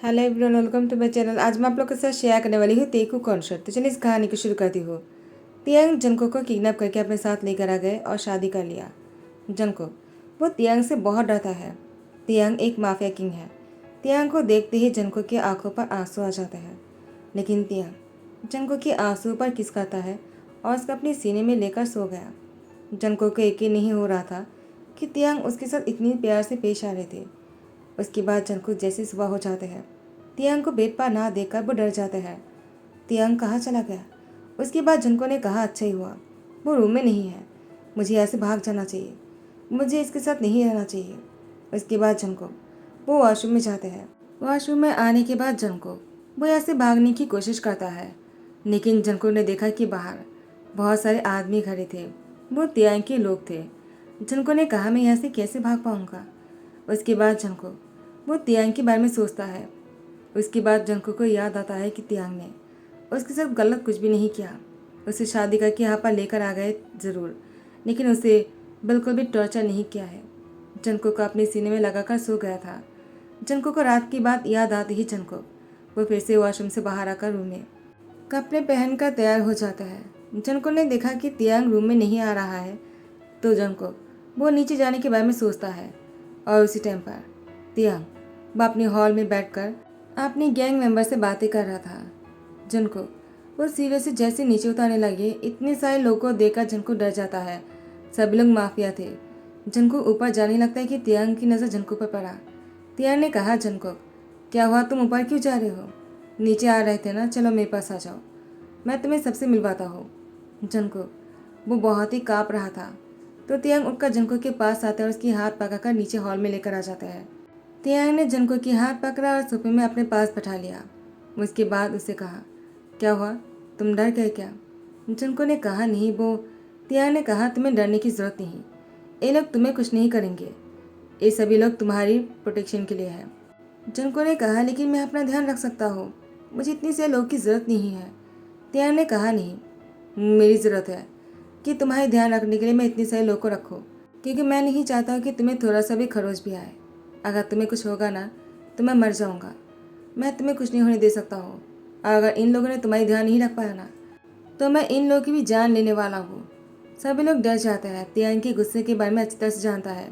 Hello everyone, welcome to my channel. आज मैं आप लोग के साथ शेयर करने वाली हूँ तेकू कॉन्सर्ट। तो चलिए इस कहानी को शुरू करती हूँ। तियांग जंगकुक को किडनैप करके अपने साथ लेकर आ गए और शादी कर लिया। जंगकुक वो तियांग से बहुत डरता है। तियांग एक माफिया किंग है। तियांग को देखते ही जंगकुक की आंखों पर आंसू आ जाते हैं। लेकिन तियांग जंगकुक की आंसू पर किस करता है और उसको अपने सीने में लेकर सो गया। जंगकुक को यकीन नहीं हो रहा था कि तियांग उसके साथ इतनी प्यार से पेश आ रहे थे। उसके बाद जंगकुक जैसे सुबह हो जाते हैं, तियांग को बेड पर ना देखकर वो डर जाते हैं। तियांग कहाँ चला गया? उसके बाद जंगकुक ने कहा, अच्छा ही हुआ वो रूम में नहीं है। मुझे यहाँ से भाग जाना चाहिए। मुझे इसके साथ नहीं रहना चाहिए। उसके बाद जंगकुक वो वॉशरूम में जाते हैं। वॉशरूम में आने के बाद जंगकुक वो यहाँ से भागने की कोशिश करता है। लेकिन जंगकुक ने देखा कि बाहर बहुत सारे आदमी खड़े थे। वो तियांग के लोग थे। जंगकुक ने कहा, मैं यहाँ से कैसे भाग पाऊंगा? उसके बाद जंगकुक वो तियांग के बारे में सोचता है। उसके बाद जंगकुक को याद आता है कि तियांग ने उसके साथ गलत कुछ भी नहीं किया। उसे शादी करके यहाँ पर लेकर आ गए ज़रूर, लेकिन उसे बिल्कुल भी टॉर्चर नहीं किया है। जंगकुक को अपने सीने में लगाकर सो गया था। जंगकुक को रात की बात याद आती ही जंगकुक वो फिर से वॉशरूम से बाहर आकर रूम में कपड़े पहनकर तैयार हो जाता है। जंगकुक ने देखा कि तियांग रूम में नहीं आ रहा है, तो जंगकुक वो नीचे जाने के बारे में सोचता है। और उसी टाइम पर तियांग वो अपने हॉल में बैठकर अपनी गैंग मेंबर से बातें कर रहा था। जंगकुक वो सीढ़ियों से जैसे नीचे उतारने लगे, इतने सारे लोगों को देखकर जंगकुक डर जाता है। सभी लोग माफिया थे। जंगकुक ऊपर जाने लगता है कि तियांग की नज़र जंगकुक पर पड़ा। तियांग ने कहा, जंगकुक क्या हुआ, तुम ऊपर क्यों जा रहे हो? नीचे आ रहे थे ना, चलो मेरे पास आ जाओ, मैं तुम्हें सबसे मिलवाता हूँ। जंगकुक वो बहुत ही काँप रहा था, तो तियांग उठकर जंगकुक के पास आता है और उसकी हाथ पकड़कर नीचे हॉल में लेकर आ जाता है। तियांग ने जंगकुक की हाथ पकड़ा और सोफे में अपने पास बैठा लिया। उसके बाद उसे कहा, क्या हुआ, तुम डर गए क्या? जंगकुक ने कहा, नहीं वो। तियांग ने कहा, तुम्हें डरने की जरूरत नहीं। ये लोग तुम्हें कुछ नहीं करेंगे। ये सभी लोग तुम्हारी प्रोटेक्शन के लिए है। जंगकुक ने कहा, लेकिन मैं अपना ध्यान रख सकता हूँ, मुझे इतनी से लोग की जरूरत नहीं है। तियांग ने कहा, नहीं, मेरी ज़रूरत है कि तुम्हारे ध्यान रखने के लिए मैं इतने सारे लोग को रखूँ, क्योंकि मैं नहीं चाहता हूँ कि तुम्हें थोड़ा सा भी खरोच भी आए। अगर तुम्हें कुछ होगा ना तो मैं मर जाऊँगा। मैं तुम्हें कुछ नहीं होने दे सकता हूँ। और अगर इन लोगों ने तुम्हारी ध्यान नहीं रख पाया ना, तो मैं इन लोगों की भी जान लेने वाला हूँ। सभी लोग डर जाते हैं। तियांग के गुस्से के बारे में अच्छी तरह से जानता है।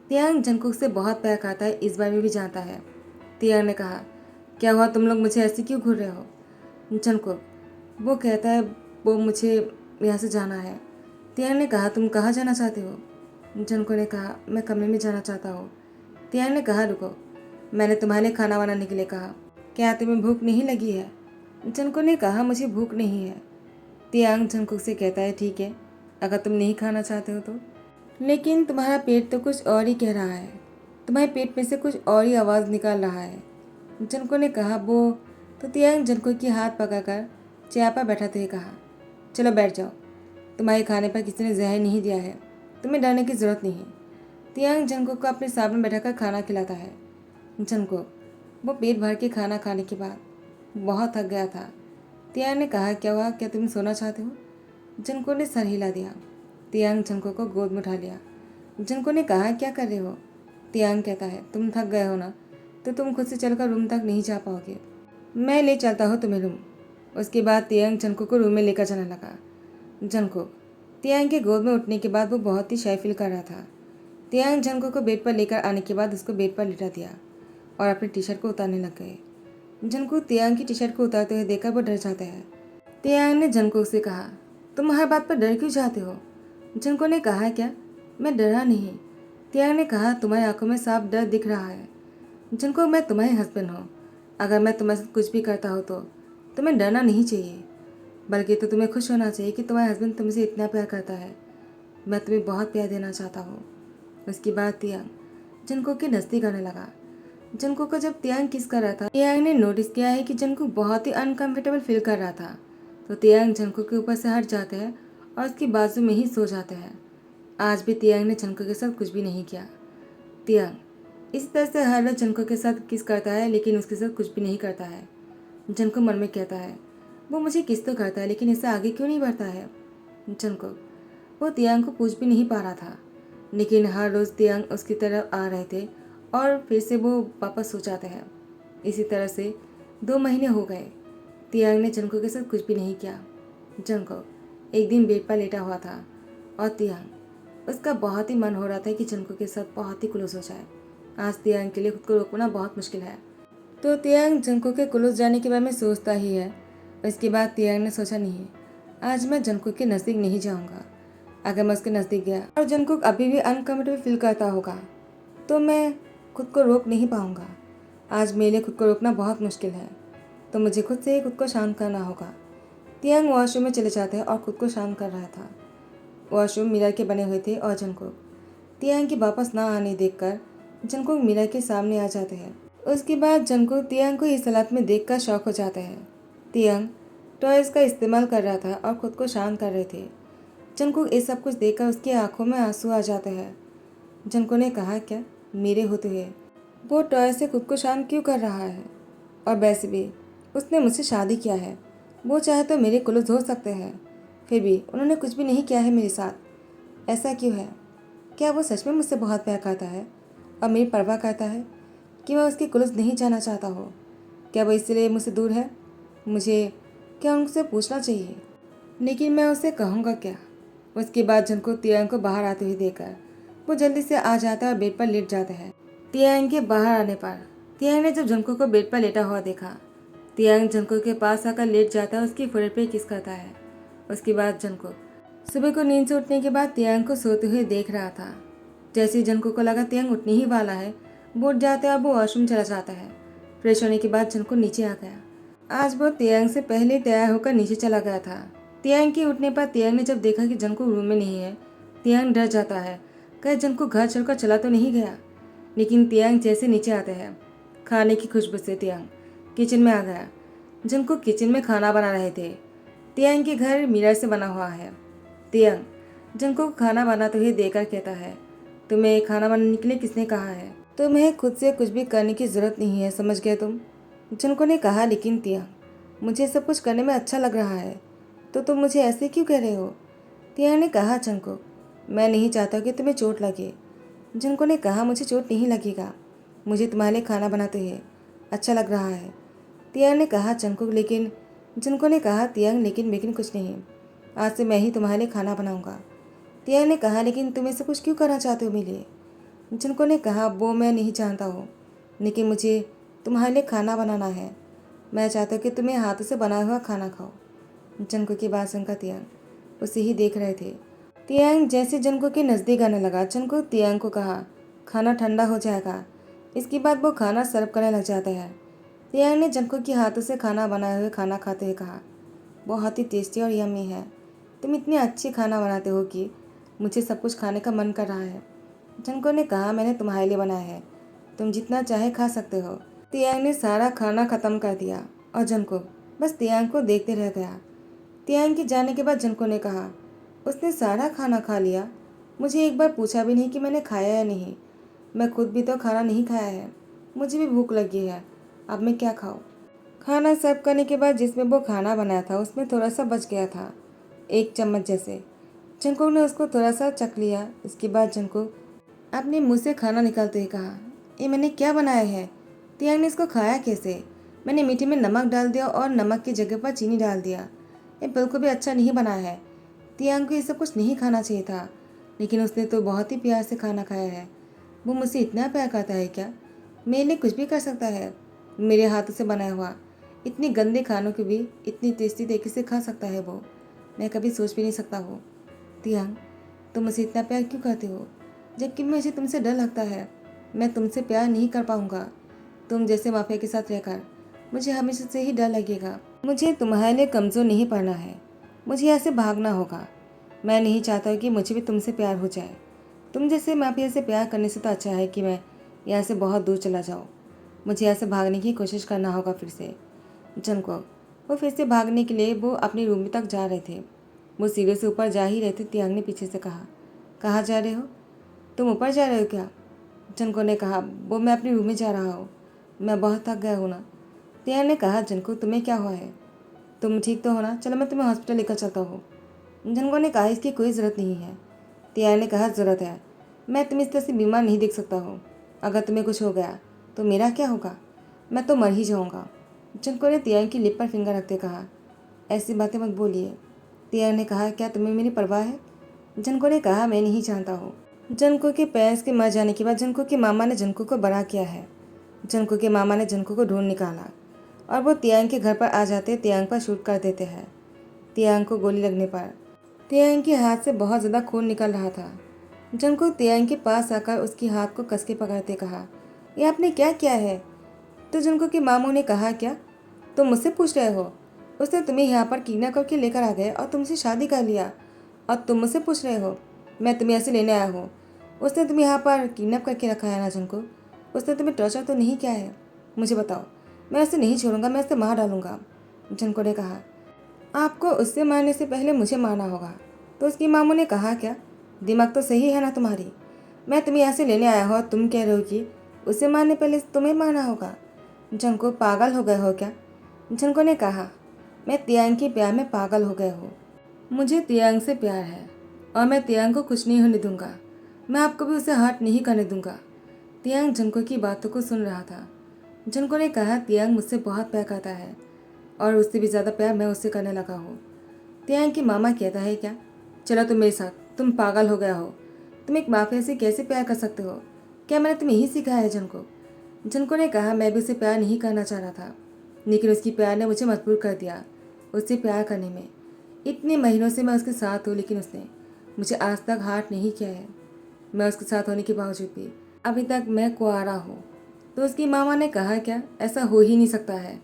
तियांग जंगकुक से बहुत प्यार करता है, इस बारे में भी जानता है। तियांग ने कहा, क्या हुआ, तुम लोग मुझे ऐसे क्यों घूर रहे हो? जंगकुक वो कहता है, वो मुझे यहाँ से जाना है। तियांग ने कहा, तुम कहाँ जाना चाहते हो? जंगकुक ने कहा, मैं कमरे में जाना चाहता हूँ। तियांग ने कहा, रुको, मैंने तुम्हारे लिए खाना बनाने के लिए कहा, क्या तुम्हें भूख नहीं लगी है? जंगकुक ने कहा, मुझे भूख नहीं है। तियांग जंगकुक से कहता है, ठीक है, अगर तुम नहीं खाना चाहते हो तो। लेकिन तुम्हारा पेट तो कुछ और ही कह रहा है। तुम्हारे पेट में से कुछ और ही आवाज़ निकाल रहा है। जंगकुक ने कहा, वो। तो तियांग जंगकुक की हाथ पकड़कर चेयर पर बैठाते हुए कहा, चलो बैठ जाओ, तुम्हारे खाने पर किसी ने जहर नहीं दिया है, तुम्हें डरने की ज़रूरत नहीं। तियांग जंगकुक को अपने सामने बैठाकर खाना खिलाता है। जंगकुक वो पेट भर के खाना खाने के बाद बहुत थक गया था। तियांग ने कहा, क्या हुआ, क्या तुम सोना चाहते हो? जंगकुक ने सर हिला दिया। तियांग जंगकुक को गोद में उठा लिया। जंगकुक ने कहा, क्या कर रहे हो? तियांग कहता है, तुम थक गए हो ना, तो तुम खुद से चलकर रूम तक नहीं जा पाओगे, मैं ले चलता हूँ तुम्हें रूम। उसके बाद तियांग जंगकुक को रूम में लेकर जाने लगा। जंगकुक तियांग के गोद में उठने के बाद वो बहुत ही शाय फील कर रहा था। तियांग जंगकुक को बेड पर लेकर आने के बाद उसको बेड पर लिटा दिया और अपनी टी शर्ट को उतारने लग गए। जंगकुक तियांग की टी शर्ट को उतारते हुए देखकर वो डर जाता है। तियांग ने जंगकुक से कहा, तुम हर बात पर डर क्यों जाते हो? जंगकुक ने कहा, क्या, मैं डरा नहीं। तियांग ने कहा, तुम्हारी आंखों में साफ डर दिख रहा है। जंगकुक मैं तुम्हारे हस्बैंड हूँ। अगर मैं तुम्हारे साथ कुछ भी करता हूँ तो तुम्हें डरना नहीं चाहिए, बल्कि तो तुम्हें खुश होना चाहिए कि तुम्हारा हस्बैंड तुमसे इतना प्यार करता है। मैं तुम्हें बहुत प्यार देना चाहता हूँ। उसके बाद तियांग जंगकुक के नज़दीक आने लगा। जंगकुक को जब तियांग किस कर रहा था, तियांग ने नोटिस किया है कि जंगकुक बहुत ही अनकंफर्टेबल फील कर रहा था। तो तियांग जंगकुक के ऊपर से हट जाते हैं और उसकी बाजू में ही सो जाते हैं। आज भी तियांग ने जंगकुक के साथ कुछ भी नहीं किया। तियांग इस तरह से हर रोज जंगकुक के साथ किस करता है, लेकिन उसके साथ कुछ भी नहीं करता है। जंगकुक मन में कहता है, वो मुझे किस तो करता है, लेकिन इससे आगे क्यों नहीं बढ़ता है? जंगकुक वो तियांग को पूछ भी नहीं पा रहा था, लेकिन हर रोज़ तियांग उसकी तरफ आ रहे थे और फिर से वो वापस सो जाते हैं। इसी तरह से 2 महीने हो गए। तियांग ने जनको के साथ कुछ भी नहीं किया। जनको एक दिन बेड पर लेटा हुआ था और तियांग उसका बहुत ही मन हो रहा था कि जनको के साथ बहुत ही क्लोज हो जाए। आज तियांग के लिए खुद को रोकना बहुत मुश्किल है। तो तियांग जनको के क्लोज जाने के बारे में सोचता ही है। इसके बाद तियांग ने सोचा, नहीं, आज मैं जनको के नज़दीक नहीं जाऊंगा। अगर मैं उसके नज़दीक गया और जंकुक अभी भी अनकम्फर्टेबल फील करता होगा तो मैं खुद को रोक नहीं पाऊंगा। आज मेरे लिए खुद को रोकना बहुत मुश्किल है, तो मुझे खुद से ही खुद को शांत करना होगा। तियांग वॉशरूम में चले जाते हैं और खुद को शांत कर रहा था। वॉशरूम मिरर के बने हुए थे और जंकुक तियांग के वापस ना आने देखकर जंकुक मिरर के सामने आ जाते हैं। उसके बाद जंकुक तियांग को इस हालत में देखकर शॉक हो जाते हैं। तियांग टॉयज का इस्तेमाल कर रहा था और खुद को शांत कर रहे थे। जंकुक ये सब कुछ देखकर उसकी आंखों में आंसू आ जाते हैं। जंकुक ने कहा, क्या मेरे होते हुए वो टॉय से खुद को शांत क्यों कर रहा है? और वैसे भी उसने मुझसे शादी किया है, वो चाहे तो मेरे क्लोज हो सकते हैं, फिर भी उन्होंने कुछ भी नहीं किया है मेरे साथ। ऐसा क्यों है? क्या वो सच में मुझसे बहुत प्यार करता है और मेरी परवाह करता है कि मैं उसके क्लोज नहीं जाना चाहता हो? क्या वो इसलिए मुझसे दूर है? मुझे क्या उनसे पूछना चाहिए, लेकिन मैं उसे कहूँगा क्या? उसके बाद जंकुक तियांग को बाहर आते हुए देखकर वो जल्दी से आ जाता है और बेड पर लेट जाता है। तियांग के बाहर आने पर तियांग ने जब जंकुक को बेड पर लेटा हुआ देखा, तियांग जंकुक के पास आकर लेट जाता है, उसकी फोrehead पे किस करता है। उसके बाद जंकुक सुबह को नींद से उठने के बाद तियांग को सोते हुए देख रहा था। जैसे ही जंकुक को लगा तियांग उठने ही वाला है, वो उठ जाता है और वो वॉशरूम चला जाता है। फ्रेश होने के बाद जंकुक नीचे आ गया। आज वो तियांग से पहले तैयार होकर नीचे चला गया था। तियांग के उठने पर तियांग ने जब देखा कि जंकुक रूम में नहीं है, तियांग डर जाता है, कहीं जंकुक घर छोड़कर चला तो नहीं गया। लेकिन तियांग जैसे नीचे आते हैं, खाने की खुशबू से तियांग किचन में आ गया। जंकुक किचन में खाना बना रहे थे। तियांग के घर मिरर से बना हुआ है। तियांग जंकुक खाना बनाते हुए देखकर कहता है, तुम्हें खाना बनाने के लिए किसने कहा है? तुम्हें खुद से कुछ भी करने की जरूरत नहीं है, समझ गए तुम? जंकुक ने कहा, लेकिन तियांग मुझे सब कुछ करने में अच्छा लग रहा है, तो तुम मुझे ऐसे क्यों कह रहे हो? तियांग ने कहा, जंकुक मैं नहीं चाहता कि तुम्हें चोट लगे। जंकुक ने कहा, मुझे चोट नहीं लगेगा, मुझे तुम्हारे लिए खाना बनाते हुए अच्छा लग रहा है। तियांग ने कहा, जंकुक लेकिन जंकुक ने कहा, तियांग लेकिन कुछ नहीं, आज से मैं ही तुम्हारे लिए खाना बनाऊंगा। तियांग ने कहा, लेकिन तुम ऐसा कुछ क्यों करना चाहते हो मेरे लिए? जंकुक ने कहा, वो मैं नहीं जानता हूँ, लेकिन मुझे तुम्हारे लिए खाना बनाना है। मैं चाहता हूँ कि तुम्हें हाथ से बना हुआ खाना खाओ। जंकुक की बात सुनकर तियांग उसे ही देख रहे थे। तियांग जैसे जंकुक के नज़दीक आने लगा, जंकुक तियांग को कहा, खाना ठंडा हो जाएगा। इसके बाद वो खाना सर्व करने लग जाता है। तियांग ने जंकुक के हाथों से खाना बनाए हुए खाना खाते हुए कहा, बहुत ही टेस्टी और यम्मी है। तुम इतनी अच्छी खाना बनाते हो कि मुझे सब कुछ खाने का मन कर रहा है। जंकुक ने कहा, मैंने तुम्हारे लिए बनाया है, तुम जितना चाहे खा सकते हो। तियांग ने सारा खाना खत्म कर दिया और जंकुक बस तियांग को देखते रह गया। तियांग के जाने के बाद जंकुक ने कहा, उसने सारा खाना खा लिया, मुझे एक बार पूछा भी नहीं कि मैंने खाया या नहीं। मैं खुद भी तो खाना नहीं खाया है, मुझे भी भूख लगी है, अब मैं क्या खाऊं? खाना सर्व करने के बाद जिसमें वो खाना बनाया था उसमें थोड़ा सा बच गया था, 1 चम्मच जैसे। जंकुक ने उसको थोड़ा सा चख लिया। इसके बाद जंकुक अपने मुंह से खाना निकालते ही कहा, ये मैंने क्या बनाया है? तियांग ने इसको खाया कैसे? मैंने मीठे में नमक डाल दिया और नमक की जगह पर चीनी डाल दिया। ये बिल्कुल भी अच्छा नहीं बना है। तियांग को ये सब कुछ नहीं खाना चाहिए था, लेकिन उसने तो बहुत ही प्यार से खाना खाया है। वो मुझसे इतना प्यार करता है क्या? मेरे लिए कुछ भी कर सकता है। मेरे हाथों से बनाया हुआ इतने गंदे खानों को भी इतनी टेस्टी तरीके से खा सकता है वो। मैं कभी सोच भी नहीं सकता हूँ। तियांग तुम मुझसे इतना प्यार क्यों करते हो, जबकि मुझे तुमसे डर लगता है। मैं तुमसे प्यार नहीं कर पाऊँगा। तुम जैसे माफिया के साथ रहकर मुझे हमेशा से ही डर लगेगा। मुझे तुम्हारे लिए कमज़ोर नहीं पड़ना है, मुझे यहाँ से भागना होगा। मैं नहीं चाहता कि मुझे भी तुमसे प्यार हो जाए। तुम जैसे माफिया से प्यार करने से तो अच्छा है कि मैं यहाँ से बहुत दूर चला जाऊँ। मुझे यहाँ से भागने की कोशिश करना होगा फिर से। जंकुक वो फिर से भागने के लिए वो अपने रूम तक जा रहे थे। वो सीढ़ी से ऊपर जा ही रहे थे, तियांग ने पीछे से कहा, कहाँ जा रहे हो? तुम ऊपर जा रहे हो क्या? जंकुक ने कहा, वो मैं अपने रूम में जा रहा हूँ, मैं बहुत थक गया हूँ ना। तियांग ने कहा, जंकुक तुम्हें क्या हुआ है? तुम ठीक तो हो ना? चलो मैं तुम्हें हॉस्पिटल लेकर चलता हूँ। जंकुक ने कहा, इसकी कोई ज़रूरत नहीं है। तियांग ने कहा, ज़रूरत है, मैं तुम्हें इस तरह से बीमार नहीं देख सकता हूँ। अगर तुम्हें कुछ हो गया तो मेरा क्या होगा? मैं तो मर ही जाऊँगा। जनको ने तियांग की लिप पर फिंगर रखते कहा, ऐसी बातें मत बोलिए। तियांग ने कहा, क्या तुम्हें मेरी परवाह है? जनको ने कहा, मैं नहीं जानता हूँ। जनको के पेरेंट्स के मर जाने के बाद जनको के मामा ने जनको को बड़ा किया है। जनको के मामा ने जनको को ढूंढ निकाला और वो तियांग के घर पर आ जाते तियांग पर शूट कर देते हैं। तियांग को गोली लगने पर तियांग के हाथ से बहुत ज़्यादा खून निकल रहा था। जनको तियांग के पास आकर उसके हाथ को कस के पकड़ते कहा, ये आपने क्या किया है? तो जनको के मामू ने कहा, क्या तुम मुझसे पूछ रहे हो? उसने तुम्हें यहाँ पर किडनैप करके लेकर आ गए और तुमसे शादी कर लिया और तुम मुझसे पूछ रहे हो? मैं तुम्हें ऐसे लेने आया हूँ। उसने तुम्हें यहाँ पर किडनैप करके रखा है ना जनको? उसने तुम्हें टॉर्चर तो नहीं किया है? मुझे बताओ। मैं उसे नहीं छोड़ूंगा, मैं उसे मार डालूंगा। जनको ने कहा, आपको उससे मारने से पहले मुझे मारना होगा। तो उसकी मामू ने कहा, क्या दिमाग तो सही है ना तुम्हारी? मैं तुम्हें यहाँ से लेने आया हूँ और तुम कह रहे हो कि उसे मारने पहले तुम्हें मारना होगा। जनको, पागल हो गए हो क्या? जनको ने कहा, मैं तियांग के प्यार में पागल हो गया हूँ। मुझे तियांग से प्यार है और मैं तियांग को कुछ नहीं होने दूंगा। मैं आपको भी उसे हर्ट नहीं करने दूंगा। तियांग जनको की बातों को सुन रहा था। जनको ने कहा, तियांग मुझसे बहुत प्यार करता है और उससे भी ज़्यादा प्यार मैं उससे करने लगा हूँ। तियांग की मामा कहता है, क्या चलो तुम मेरे साथ? तुम पागल हो गया हो। तुम एक माफिया से कैसे प्यार कर सकते हो? क्या मैंने तुम्हें यही सिखाया है जनको? जनको ने कहा, मैं भी उसे प्यार नहीं करना चाह रहा था, लेकिन उसकी प्यार ने मुझे मजबूर कर दिया उससे प्यार करने में। इतने महीनों से मैं उसके साथ हूँ, लेकिन उसने मुझे आज तक हार्ट नहीं किया है। मैं उसके साथ होने के बावजूद भी अभी तक मैं कुंवारा हूँ। तो उसकी मामा ने कहा, क्या ऐसा हो ही नहीं सकता है?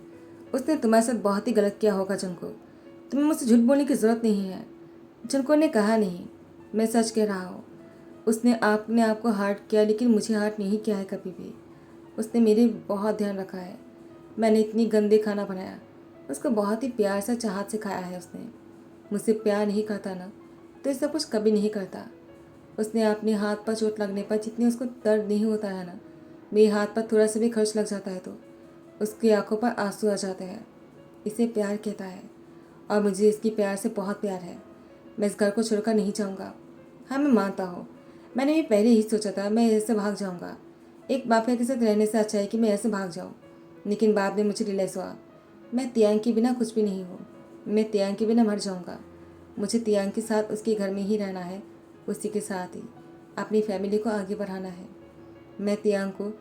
उसने तुम्हारे साथ बहुत ही गलत किया होगा जनको। तुम्हें मुझसे झूठ बोलने की ज़रूरत नहीं है। जनको ने कहा, नहीं, मैं सच कह रहा हूँ। उसने आपने आपको हार्ट किया, लेकिन मुझे हार्ट नहीं किया है कभी भी। उसने मेरी बहुत ध्यान रखा है। मैंने इतनी गंदे खाना बनाया, उसको बहुत ही प्यार से चाहत से खाया है। उसने मुझसे प्यार नहीं करता ना, तो ये सब कुछ कभी नहीं करता। उसने अपने हाथ पर चोट लगने पर जितनी उसको दर्द नहीं होता है ना, मेरे हाथ पर थोड़ा सा भी खर्च लग जाता है तो उसकी आंखों पर आंसू आ जाते हैं। इसे प्यार कहता है और मुझे इसकी प्यार से बहुत प्यार है। मैं इस घर को छोड़कर नहीं जाऊँगा। हाँ, मैं मानता हूँ, मैंने भी पहले ही सोचा था मैं ऐसे भाग जाऊँगा। एक माफिया के साथ रहने से अच्छा है कि मैं ऐसे भाग जाऊँ। लेकिन बाद में मुझे रियलाइज़ हुआ, मैं तियांग के बिना कुछ भी नहीं हूँ। मैं तियांग के बिना मर जाऊँगा। मुझे तियांग के साथ उसके घर में ही रहना है, उसी के साथ ही अपनी फैमिली को आगे बढ़ाना है। मैं तियांग को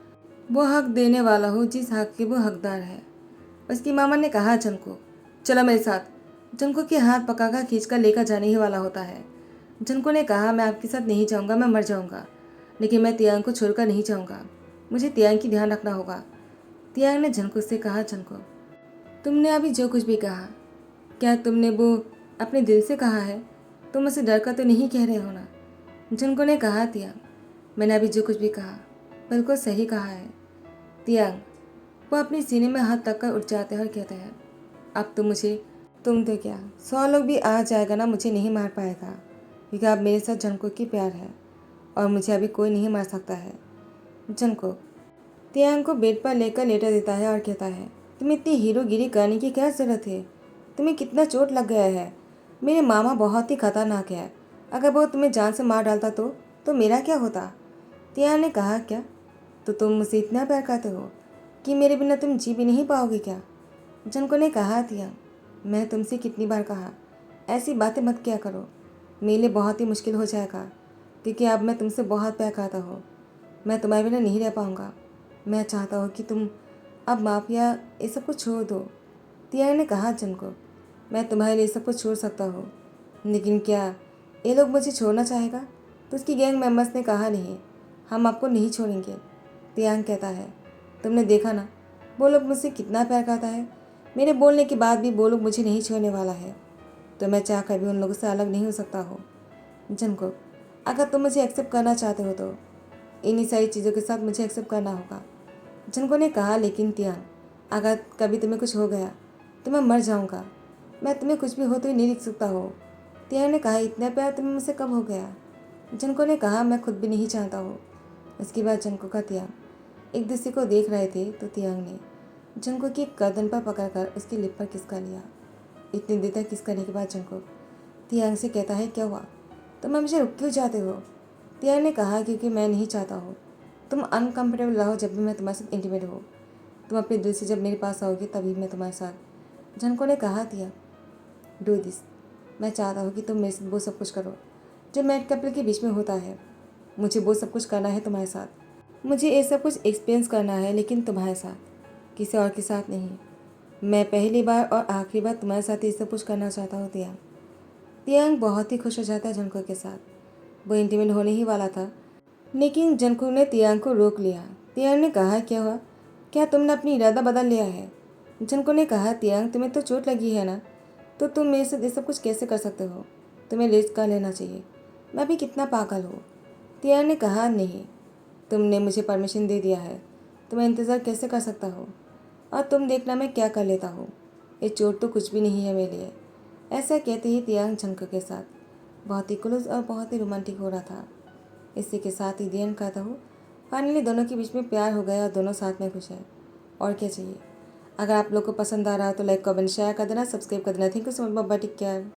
वो हक देने वाला हूँ जिस हक के वो हकदार है। उसकी मामा ने कहा, जनको चलो मेरे साथ। जनको के हाथ पकाकर खींचकर लेकर जाने ही वाला होता है। जनको ने कहा, मैं आपके साथ नहीं जाऊँगा, मैं मर जाऊँगा, लेकिन मैं तियांग को छोड़कर नहीं जाऊँगा। मुझे तियांग की ध्यान रखना होगा। तियांग ने जनको से कहा, जनको तुमने अभी जो कुछ भी कहा, क्या तुमने वो अपने दिल से कहा है? तुम उसे डर कर तो नहीं कह रहे हो ना? जनको ने कहा, तियांग मैंने अभी जो कुछ भी कहा बिल्कुल सही कहा है। तियांग वो अपने सीने में हाथ तक कर उठ जाते हैं और कहते हैं, अब तो मुझे तुम तो क्या 100 लोग भी आ जाएगा ना, मुझे नहीं मार पाएगा, क्योंकि अब मेरे साथ जनको की प्यार है और मुझे अभी कोई नहीं मार सकता है। जनको तियांग को बेड पर लेकर लेटा देता है और कहता है, तुम इतनी हीरोगिरी करने की क्या ज़रूरत है? तुम्हें कितना चोट लग गया है? मेरे मामा बहुत ही खतरनाक है। अगर वो तुम्हें जान से मार डालता तो मेरा क्या होता? तियांग ने कहा, क्या तो तुम मुझसे इतना प्यार करते हो कि मेरे बिना तुम जी भी नहीं पाओगे क्या? जनको ने कहा, तियांग मैं तुमसे कितनी बार कहा ऐसी बातें मत किया करो। मेरे लिए बहुत ही मुश्किल हो जाएगा, क्योंकि अब मैं तुमसे बहुत प्यार करता हूँ। मैं तुम्हारे बिना नहीं रह पाऊँगा। मैं चाहता हूँ कि तुम अब माफिया ये सब कुछ छोड़ दो। तियांग ने कहा, जनको मैं तुम्हारे लिए सब कुछ छोड़ सकता हूँ, लेकिन क्या ये लोग मुझे छोड़ना चाहेगा? तो उसकी गैंग मेंबर्स ने कहा, नहीं, हम आपको नहीं छोड़ेंगे। तियांग कहता है, तुमने देखा ना वो लोग मुझसे कितना प्यार करता है। मेरे बोलने के बाद भी वो लोग मुझे नहीं छोड़ने वाला है, तो मैं चाह कर भी उन लोगों से अलग नहीं हो सकता हूँ। जनको अगर तुम मुझे एक्सेप्ट करना चाहते हो तो इन्हीं सारी चीज़ों के साथ मुझे एक्सेप्ट करना होगा। जनको ने कहा, लेकिन तियांग अगर कभी तुम्हें कुछ हो गया तो मैं मर जाऊँगा। मैं तुम्हें कुछ भी हो तो ही नहीं लिख सकता हो। तियांग ने कहा, इतना प्यार तुम्हें मुझसे कब हो गया? जनको ने कहा, मैं खुद भी नहीं चाहता हूँ। इसके बाद जनको का तियांग एक दूसरे को देख रहे थे तो तियांग ने जनको की गर्दन पर पकड़कर उसकी लिप पर किस कर लिया। इतनी देर तक किस करने के बाद जनको तियांग से कहता है, क्या हुआ? तुम हमेशा रुक क्यों जाते हो? तियांग ने कहा, क्योंकि मैं नहीं चाहता हूँ तुम अनकम्फर्टेबल रहो जब भी मैं तुम्हारे साथ इंटीमेट हो। तुम अपने दिल से जब मेरे पास आओगे तभी मैं तुम्हारे साथ। झनको ने कहा, दिया डू दिस। मैं चाहता हूँ कि तुम मेरे से वो सब कुछ करो जो मैट कपल के बीच में होता है। मुझे वो सब कुछ करना है तुम्हारे साथ। मुझे ये सब कुछ एक्सपीरियंस करना है, लेकिन तुम्हारे साथ, किसी और के साथ नहीं। मैं पहली बार और आखिरी बार तुम्हारे साथ ये सब कुछ करना चाहता हूँ तियांग। तियांग बहुत ही खुश हो जाता है जंको के साथ। वो इंटीमेट होने ही वाला था, लेकिन जंको ने तियांग को रोक लिया। तियांग ने कहा, क्या हुआ? क्या तुमने अपनी इरादा बदल लिया है? जंको ने कहा, तियांग तुम्हें तो चोट लगी है ना, तो तुम मेरे साथ ये सब कुछ कैसे कर सकते हो? तुम्हें रिस्क का लेना चाहिए। मैं भी कितना पागल हूँ। तियांग ने कहा, नहीं, तुमने मुझे परमिशन दे दिया है तो मैं इंतज़ार कैसे कर सकता हूँ? और तुम देखना मैं क्या कर लेता हूँ। ये चोट तो कुछ भी नहीं है मेरे लिए। ऐसा कहते ही तियांग जंको के साथ बहुत ही क्लोज और बहुत ही रोमांटिक हो रहा था। इसी के साथ ही दी एंड कहता हूँ, फाइनली दोनों के बीच में प्यार हो गया और दोनों साथ में खुश हैं। और क्या चाहिए? अगर आप लोग को पसंद आ रहा हो तो लाइक कमेंट शेयर कर देना, सब्सक्राइब कर देना। Thank you so much. Bye, take care.